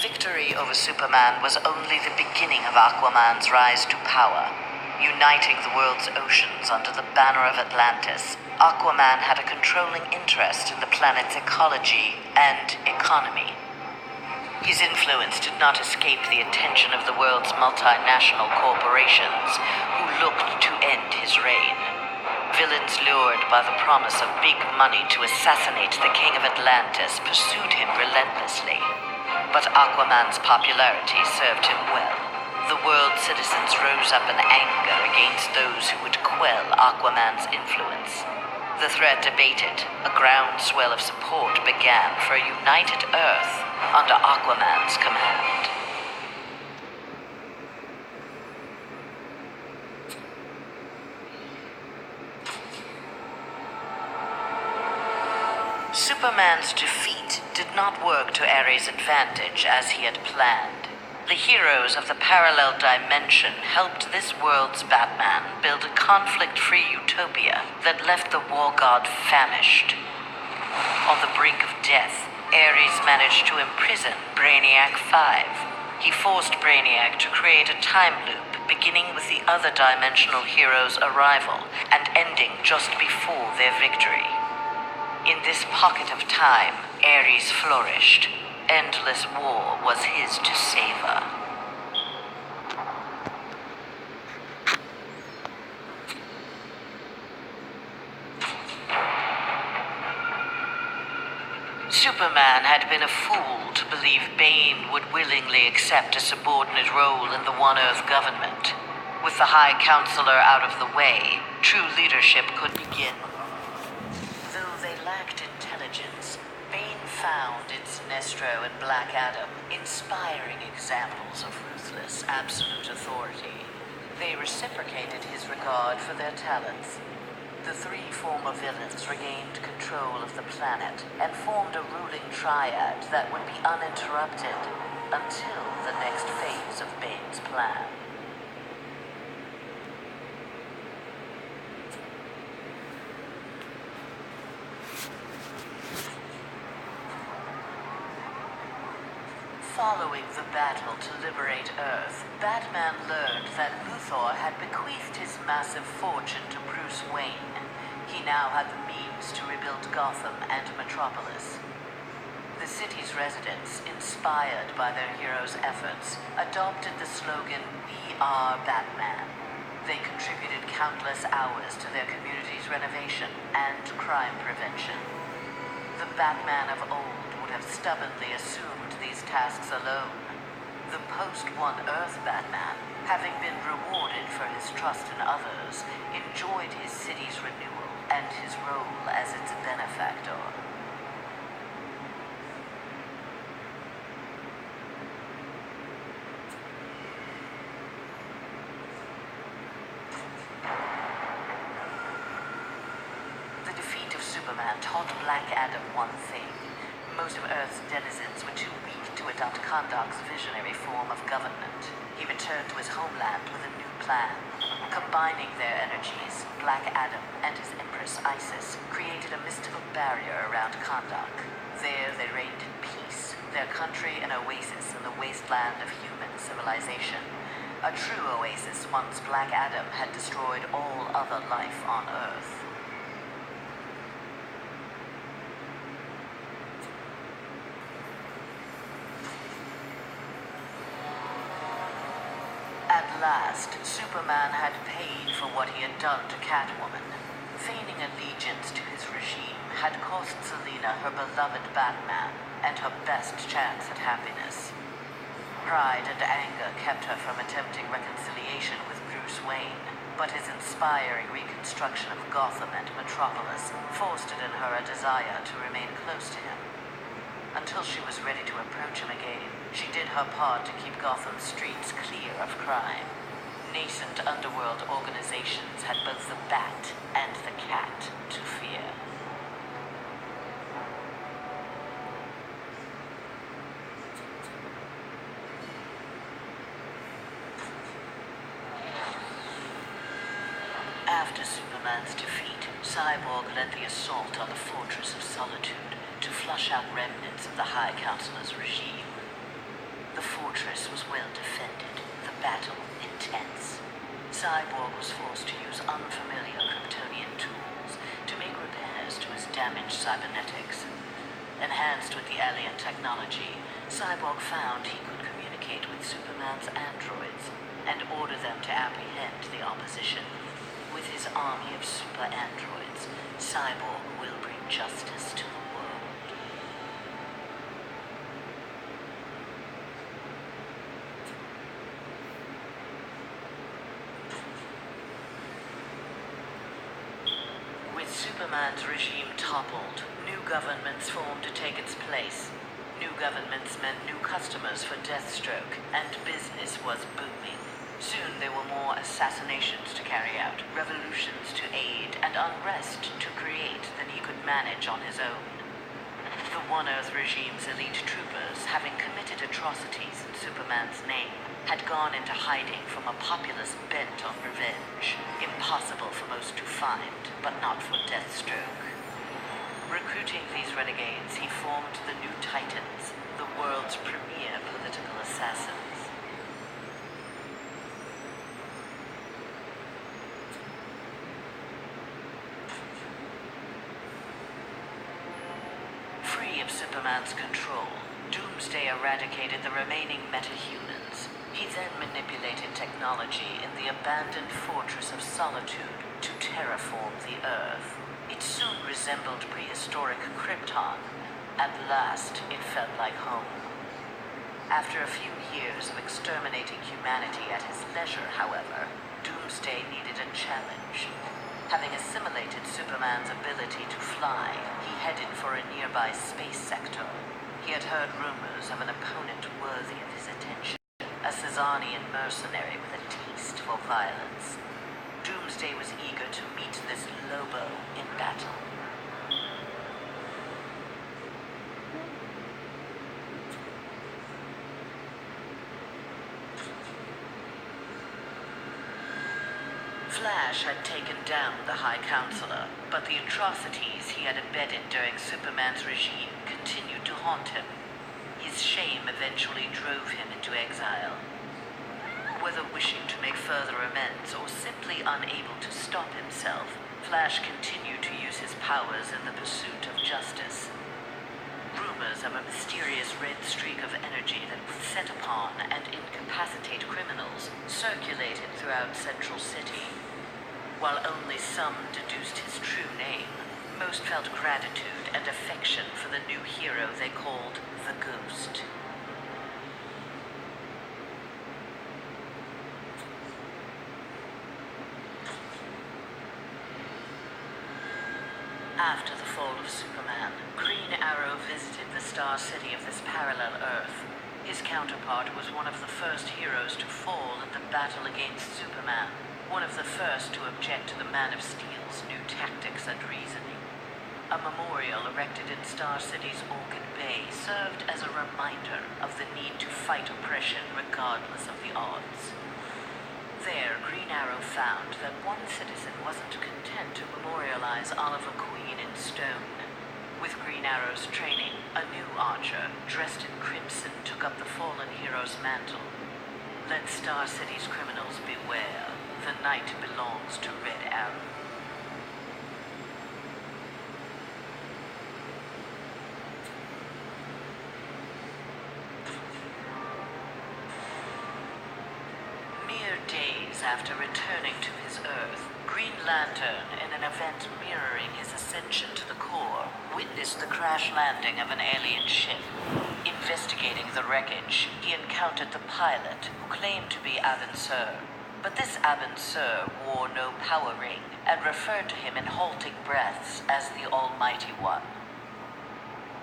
victory over Superman was only the beginning of Aquaman's rise to power. Uniting the world's oceans under the banner of Atlantis, Aquaman had a controlling interest in the planet's ecology and economy. His influence did not escape the attention of the world's multinational corporations, who looked to end his reign. Villains lured by the promise of big money to assassinate the King of Atlantis pursued him relentlessly. But Aquaman's popularity served him well. The world's citizens rose up in anger against those who would quell Aquaman's influence. The threat abated. A groundswell of support began for a united Earth under Aquaman's command. Superman's defeat did not work to Ares' advantage as he had planned. The heroes of the parallel dimension helped this world's Batman build a conflict-free utopia that left the war god famished. On the brink of death, Ares managed to imprison Brainiac 5. He forced Brainiac to create a time loop beginning with the other dimensional heroes' arrival and ending just before their victory. In this pocket of time, Ares flourished. Endless war was his to savor. Superman had been a fool to believe Bane would willingly accept a subordinate role in the One Earth government. With the High Counselor out of the way, true leadership could begin. Though they lacked intelligence, Bane found in Sinestro and Black Adam inspiring examples of ruthless, absolute authority. They reciprocated his regard for their talents. The three former villains regained control of the planet and formed a ruling triad that would be uninterrupted until the next phase of Bane's plan. Following the battle to liberate Earth, Batman learned that Luthor had bequeathed his massive fortune to Bruce Wayne. He now had the means to rebuild Gotham and Metropolis. The city's residents, inspired by their hero's efforts, adopted the slogan, "We are Batman." They contributed countless hours to their community's renovation and crime prevention. The Batman of old would have stubbornly assumed these tasks alone. The post-One Earth Batman, having been rewarded for his trust in others, enjoyed his city's renewal and his role as its benefactor. The defeat of Superman taught Black Adam one thing. Most of Earth's denizens were too weak to adopt Kahndaq's visionary form of government. He returned to his homeland with a new plan. Combining their energies, Black Adam and his Empress Isis created a mystical barrier around Kahndaq. There they reigned in peace, their country an oasis in the wasteland of human civilization. A true oasis once Black Adam had destroyed all other life on Earth. At last, Superman had paid for what he had done to Catwoman. Feigning allegiance to his regime had cost Selina her beloved Batman and her best chance at happiness. Pride and anger kept her from attempting reconciliation with Bruce Wayne, but his inspiring reconstruction of Gotham and Metropolis fostered in her a desire to remain close to him. Until she was ready to approach him again, she did her part to keep Gotham's streets clear of crime. Nascent underworld organizations had both the Bat and the Cat to fear. After Superman's defeat, Cyborg led the assault on the Fortress of Solitude to flush out remnants of the High Counselor's regime. The fortress was well defended, the battle intense. Cyborg was forced to use unfamiliar Kryptonian tools to make repairs to his damaged cybernetics. Enhanced with the alien technology, Cyborg found he could communicate with Superman's androids and order them to apprehend the opposition. With his army of super androids, Cyborg will bring justice to the world. With Superman's regime toppled, new governments formed to take its place. New governments meant new customers for Deathstroke, and business was booming. Soon there were more assassinations to carry out, revolutions to aid, and unrest to create than he could manage on his own. The One Earth regime's elite troopers, having committed atrocities in Superman's name, had gone into hiding from a populace bent on revenge. Impossible for most to find, but not for Deathstroke. Recruiting these renegades, he formed the New Titans, the world's premier political assassins. Free of Superman's control, Doomsday eradicated the remaining metahumans. He then manipulated technology in the abandoned Fortress of Solitude to terraform the Earth. It soon resembled prehistoric Krypton. At last, it felt like home. After a few years of exterminating humanity at his leisure, however, Doomsday needed a challenge. Having assimilated Superman's ability to fly, he headed for a nearby space sector. He had heard rumors of an opponent worthy of his attention, a Cezannian mercenary with a taste for violence. Doomsday was eager to meet this Lobo in battle. Flash had taken down the High Counselor, but the atrocities he had embedded during Superman's regime continued to haunt him. His shame eventually drove him into exile. Whether wishing to make further amends or simply unable to stop himself, Flash continued to use his powers in the pursuit of justice. Rumors of a mysterious red streak of energy that would set upon and incapacitate criminals circulated throughout Central City. While only some deduced his true name, most felt gratitude and affection for the new hero they called the Ghost. After the fall of Superman, Green Arrow visited the Star City of this parallel Earth. His counterpart was one of the first heroes to fall in the battle against Superman, one of the first to object to the Man of Steel's new tactics and reasoning. A memorial erected in Star City's Orchid Bay served as a reminder of the need to fight oppression regardless of the odds. There, Green Arrow found that one citizen wasn't content to memorialize Oliver Queen in stone. With Green Arrow's training, a new archer, dressed in crimson, took up the fallen hero's mantle. Let Star City's criminals beware. The night belongs to Red Arrow. Days after returning to his Earth, Green Lantern, in an event mirroring his ascension to the core, witnessed the crash landing of an alien ship. Investigating the wreckage, he encountered the pilot, who claimed to be Abin Sur. But this Abin Sur wore no power ring and referred to him in halting breaths as the Almighty One.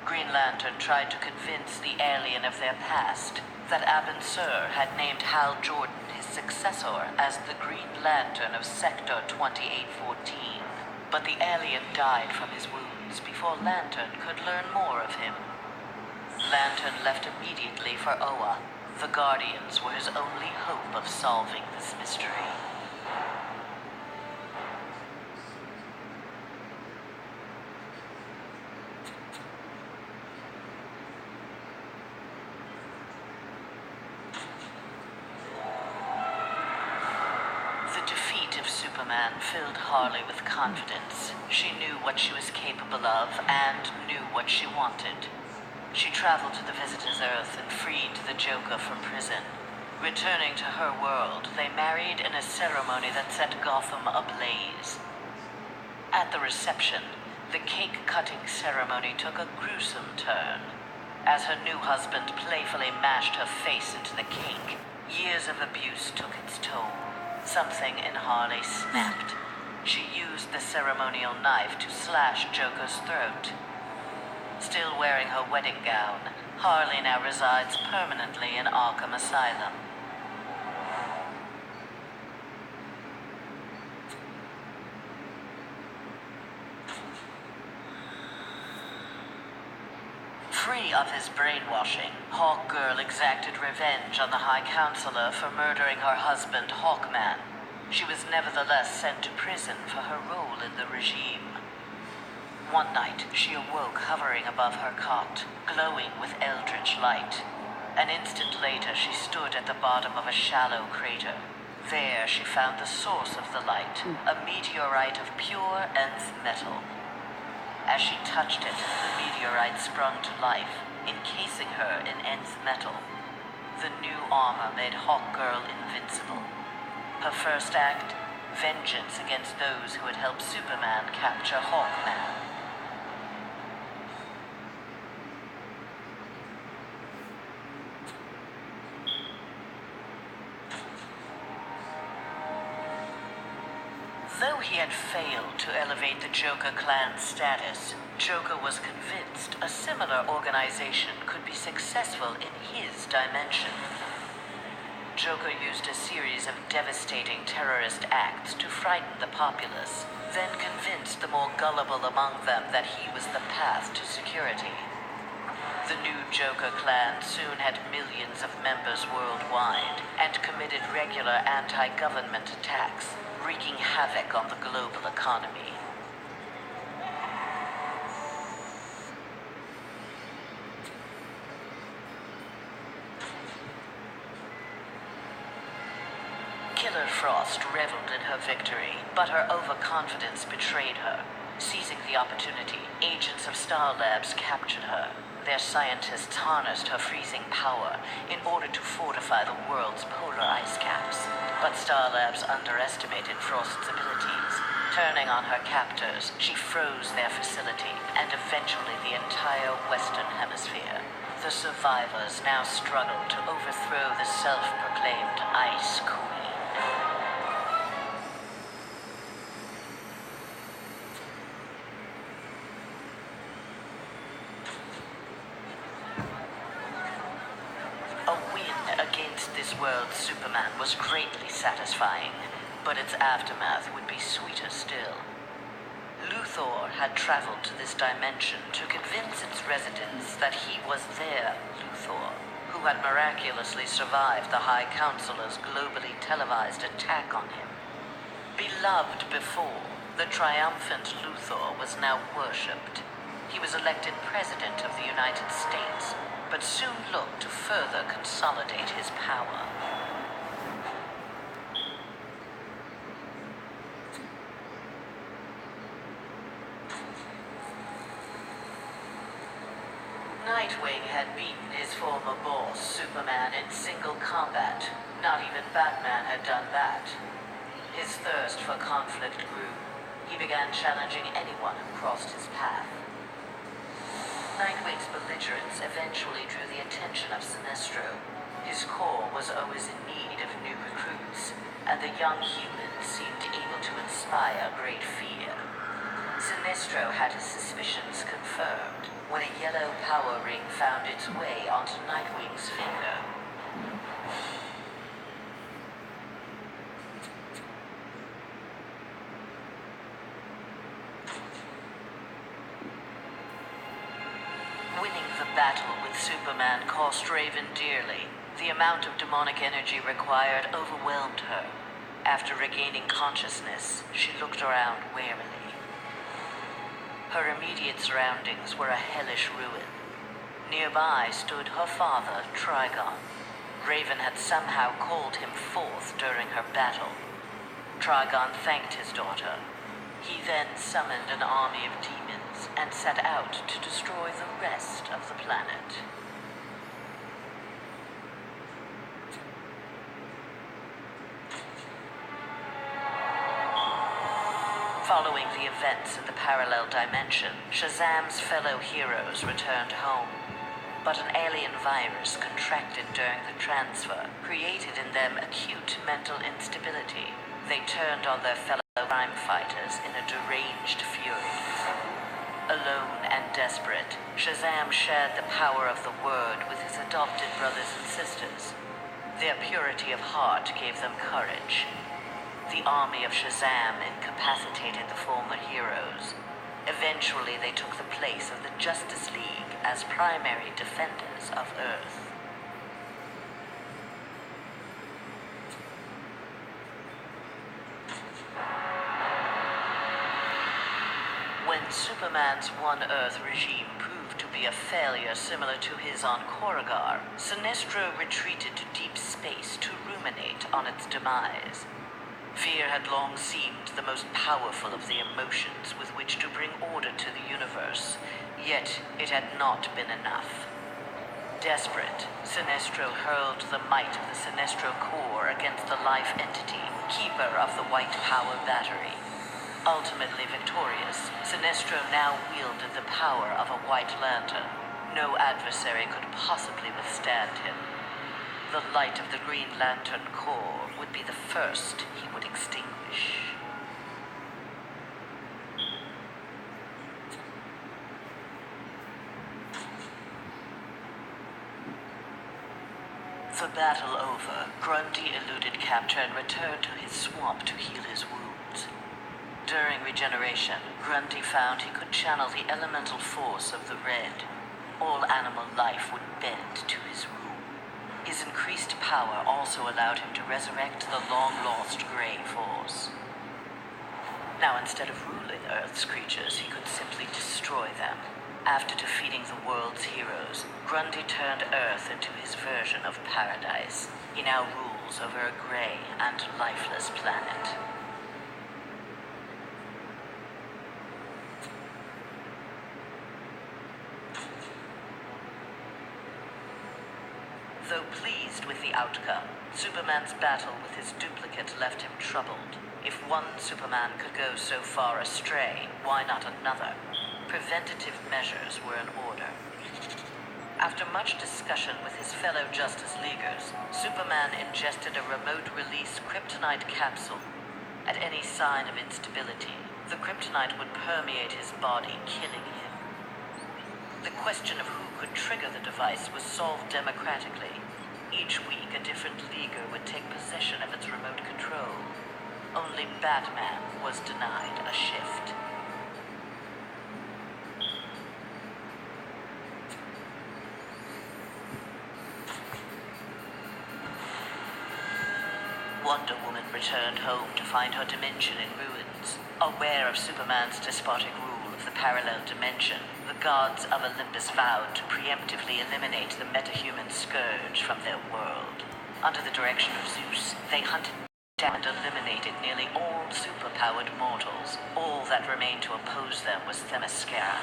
Green Lantern tried to convince the alien of their past, that Abin Sur had named Hal Jordan his successor as the Green Lantern of Sector 2814. But the alien died from his wounds before Lantern could learn more of him. Lantern left immediately for Oa. The Guardians were his only hope of solving this mystery. Superman filled Harley with confidence. She knew what she was capable of and knew what she wanted. She traveled to the Visitor's Earth and freed the Joker from prison. Returning to her world, they married in a ceremony that set Gotham ablaze. At the reception, the cake-cutting ceremony took a gruesome turn. As her new husband playfully mashed her face into the cake, years of abuse took its toll. Something in Harley snapped. She used the ceremonial knife to slash Joker's throat. Still wearing her wedding gown, Harley now resides permanently in Arkham Asylum. Free of his brainwashing, Hawkgirl exacted revenge on the High Counselor for murdering her husband, Hawkman. She was nevertheless sent to prison for her role in the regime. One night, she awoke hovering above her cot, glowing with eldritch light. An instant later, she stood at the bottom of a shallow crater. There, she found the source of the light, a meteorite of pure nth metal. As she touched it, the meteorite sprung to life, encasing her in nth metal. The new armor made Hawkgirl invincible. Her first act, vengeance against those who had helped Superman capture Hawkman. Though he had failed to elevate the Joker clan's status, Joker was convinced a similar organization could be successful in his dimension. Joker used a series of devastating terrorist acts to frighten the populace, then convinced the more gullible among them that he was the path to security. The new Joker clan soon had millions of members worldwide and committed regular anti-government attacks, wreaking havoc on the global economy. Killer Frost reveled in her victory, but her overconfidence betrayed her. Seizing the opportunity, agents of Star Labs captured her. Their scientists harnessed her freezing power in order to fortify the world's polar ice caps. But Star Labs underestimated Frost's abilities. Turning on her captors, she froze their facility and eventually the entire Western Hemisphere. The survivors now struggled to overthrow the self-proclaimed Ice Queen. A win against this world's Superman was greatly satisfying, but its aftermath would be sweeter still. Luthor had traveled to this dimension to convince its residents that he was their Luthor, who had miraculously survived the High Counselor's globally televised attack on him. Beloved before, the triumphant Luthor was now worshipped. He was elected President of the United States, but soon looked to further consolidate his power. Nightwing had beaten his former boss, Superman, in single combat. Not even Batman had done that. His thirst for conflict grew. He began challenging anyone who crossed his path. Nightwing's belligerence eventually drew the attention of Sinestro. His corps was always in need of new recruits, and the young human seemed able to inspire great fear. Sinestro had his suspicions confirmed when a yellow power ring found its way onto Nightwing's finger. Winning the battle with Superman cost Raven dearly. The amount of demonic energy required overwhelmed her. After regaining consciousness, she looked around warily. Her immediate surroundings were a hellish ruin. Nearby stood her father, Trigon. Raven had somehow called him forth during her battle. Trigon thanked his daughter. He then summoned an army of demons and set out to destroy the rest of the planet. Following the events in the parallel dimension, Shazam's fellow heroes returned home. But an alien virus contracted during the transfer created in them acute mental instability. They turned on their fellow crime fighters in a deranged fury. Alone and desperate, Shazam shared the power of the Word with his adopted brothers and sisters. Their purity of heart gave them courage. The army of Shazam incapacitated the former heroes. Eventually, they took the place of the Justice League as primary defenders of Earth. When Superman's One Earth regime proved to be a failure similar to his on Korugar, Sinestro retreated to deep space to ruminate on its demise. Fear had long seemed the most powerful of the emotions with which to bring order to the universe, yet it had not been enough. Desperate, Sinestro hurled the might of the Sinestro Corps against the life entity, keeper of the White Power Battery. Ultimately victorious, Sinestro now wielded the power of a White Lantern. No adversary could possibly withstand him. The light of the Green Lantern Corps would be the first he would extinguish. The battle over, Grundy eluded capture and returned to his swamp to heal his wounds. During regeneration, Grundy found he could channel the elemental force of the Red. All animal life would bend to his rule. His increased power also allowed him to resurrect the long-lost Grey Force. Now, instead of ruling Earth's creatures, he could simply destroy them. After defeating the world's heroes, Grundy turned Earth into his version of paradise. He now rules over a gray and lifeless planet. Though pleased with the outcome, Superman's battle with his duplicate left him troubled. If one Superman could go so far astray, why not another? Preventative measures were in order. After much discussion with his fellow Justice Leaguers, Superman ingested a remote-release kryptonite capsule. At any sign of instability, the kryptonite would permeate his body, killing him. The question of who could trigger the device was solved democratically. Each week, a different Leaguer would take possession of its remote control. Only Batman was denied a shift. Wonder Woman returned home to find her dimension in ruins. Aware of Superman's despotic rule of the parallel dimension, the gods of Olympus vowed to preemptively eliminate the metahuman scourge from their world. Under the direction of Zeus, they hunted down and eliminated nearly all superpowered mortals. All that remained to oppose them was Themyscira.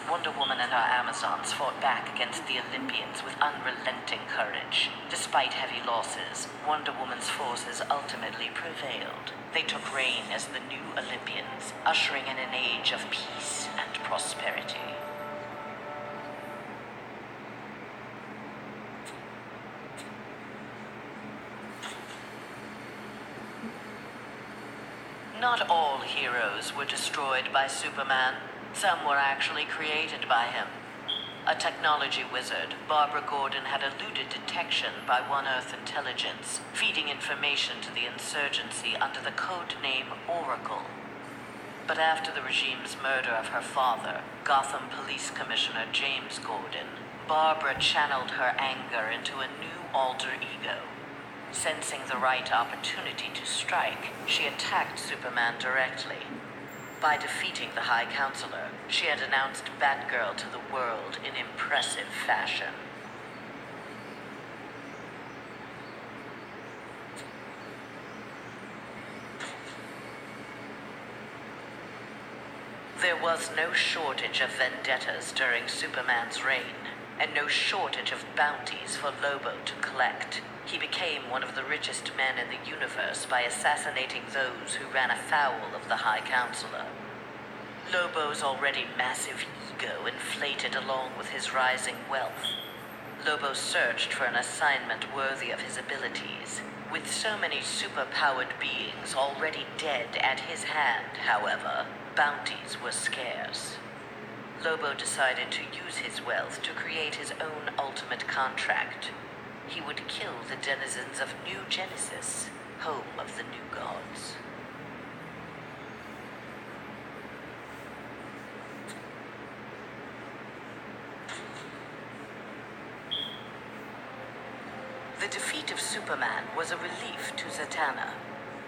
Wonder Woman and her Amazons fought back against the Olympians with unrelenting courage. Despite heavy losses, Wonder Woman's forces ultimately prevailed. They took reign as the new Olympians, ushering in an age of peace and prosperity. Not all heroes were destroyed by Superman. Some were actually created by him. A technology wizard, Barbara Gordon had eluded detection by One Earth intelligence, feeding information to the insurgency under the code name Oracle. But after the regime's murder of her father, Gotham Police Commissioner James Gordon, Barbara channeled her anger into a new alter ego. Sensing the right opportunity to strike, she attacked Superman directly. By defeating the High Counselor, she had announced Batgirl to the world in impressive fashion. There was no shortage of vendettas during Superman's reign, and no shortage of bounties for Lobo to collect. He became one of the richest men in the universe by assassinating those who ran afoul of the High Counselor. Lobo's already massive ego inflated along with his rising wealth. Lobo searched for an assignment worthy of his abilities. With so many super-powered beings already dead at his hand, however, bounties were scarce. Lobo decided to use his wealth to create his own ultimate contract. He would kill the denizens of New Genesis, home of the New Gods. The defeat of Superman was a relief to Zatanna.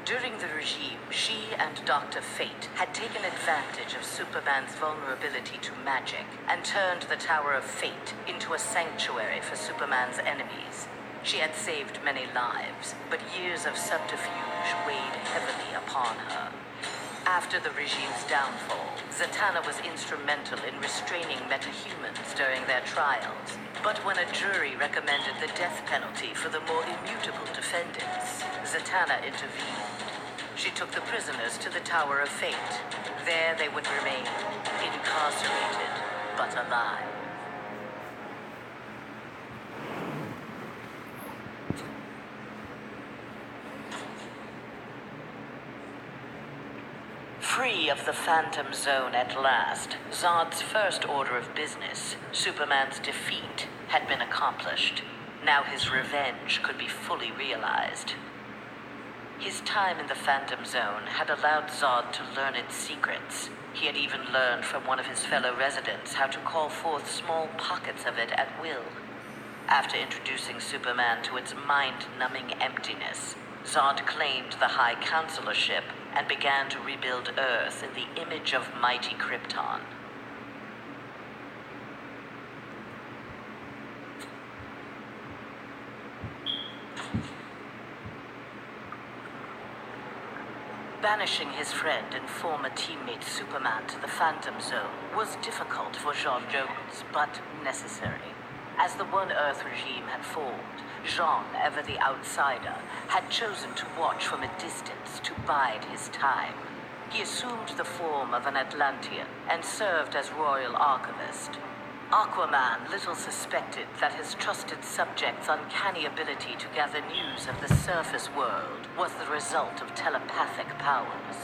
During the regime, she and Dr. Fate had taken advantage of Superman's vulnerability to magic and turned the Tower of Fate into a sanctuary for Superman's enemies. She had saved many lives, but years of subterfuge weighed heavily upon her. After the regime's downfall, Zatanna was instrumental in restraining metahumans during their trials. But when a jury recommended the death penalty for the more immutable defendants, Zatanna intervened. She took the prisoners to the Tower of Fate. There they would remain, incarcerated, but alive. Free of the Phantom Zone at last, Zod's first order of business, Superman's defeat, had been accomplished. Now his revenge could be fully realized. His time in the Phantom Zone had allowed Zod to learn its secrets. He had even learned from one of his fellow residents how to call forth small pockets of it at will. After introducing Superman to its mind-numbing emptiness, Zod claimed the High Counselorship and began to rebuild Earth in the image of mighty Krypton. Banishing his friend and former teammate Superman to the Phantom Zone was difficult for J'onn J'onzz, but necessary. As the One Earth regime had formed, J'onn, ever the outsider, had chosen to watch from a distance to bide his time. He assumed the form of an Atlantean and served as royal archivist. Aquaman little suspected that his trusted subject's uncanny ability to gather news of the surface world was the result of telepathic powers.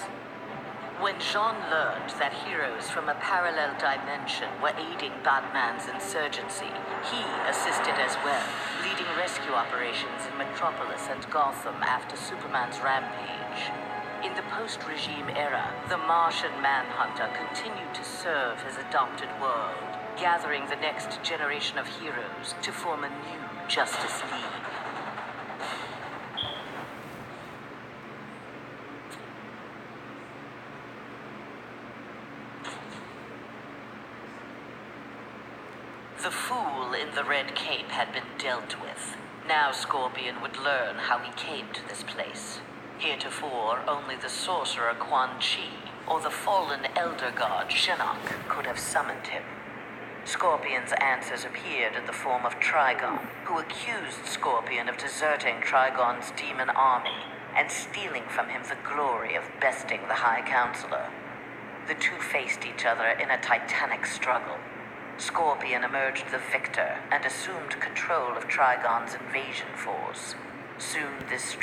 When J'onn learned that heroes from a parallel dimension were aiding Batman's insurgency, he assisted as well, leading rescue operations in Metropolis and Gotham after Superman's rampage. In the post-regime era, the Martian Manhunter continued to serve his adopted world, gathering the next generation of heroes to form a new Justice League. The fool in the red cape had been dealt with. Now Scorpion would learn how he came to this place. Heretofore, only the sorcerer Quan Chi or the fallen elder god Shinnok could have summoned him. Scorpion's answers appeared in the form of Trigon, who accused Scorpion of deserting Trigon's demon army and stealing from him the glory of besting the High Counselor. The two faced each other in a titanic struggle. Scorpion emerged the victor and assumed control of Trigon's invasion force. Soon this